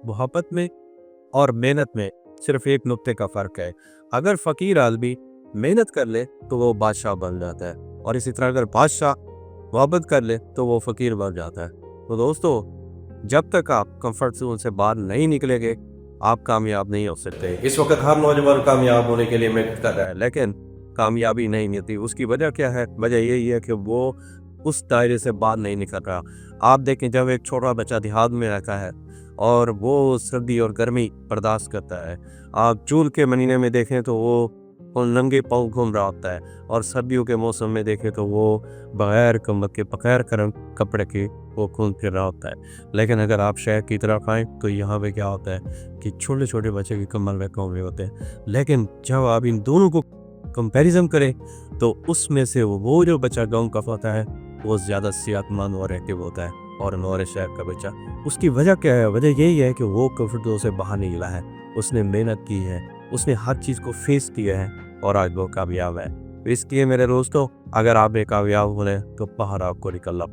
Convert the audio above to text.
मोहब्बत में और मेहनत में सिर्फ एक नुक्ते का फ़र्क है। अगर फ़कीर आदमी मेहनत कर ले तो वो बादशाह बन जाता है, और इसी तरह अगर बादशाह मोहब्बत कर ले तो वो फ़कीर बन जाता है। तो दोस्तों, जब तक आप कंफर्ट जोन से बाहर नहीं निकलेंगे, आप कामयाब नहीं हो सकते। इस वक्त हर नौजवान कामयाब होने के लिए मेहनत कर रहा है, लेकिन कामयाबी नहीं मिलती। उसकी वजह क्या है? वजह यही है कि वो उस दायरे से बाहर नहीं निकल रहा। आप देखें, जब एक छोटा बच्चा देहात में रहता है और वो सर्दी और गर्मी बर्दाश्त करता है, आप जून के महीने में देखें तो वो नंगे पाँव घूम रहा होता है, और सर्दियों के मौसम में देखें तो वो बगैर कम्बल के, बगैर गर्म कपड़े के वो घूम फिर रहा होता है। लेकिन अगर आप शहर की तरफ आएँ तो यहाँ पे क्या होता है कि छोटे छोटे बच्चे के कम्बल में कौवे होते हैं। लेकिन जब आप इन दोनों को कंपैरिजन करें तो उसमें से वो जो बच्चा गाँव का होता है वो ज़्यादा सेहतमंद और एक्टिव होता है, और हमारे शहर का बच्चा, उसकी वजह क्या है? वजह यही है कि वो कंफर्ट जोन से बाहर निकला है, उसने मेहनत की है, उसने हर चीज़ को फेस किया है, और आज वो कामयाब है। तो इसलिए मेरे दोस्तों, अगर आप कामयाब होने तो बाहर आपको निकलना पड़ेगा।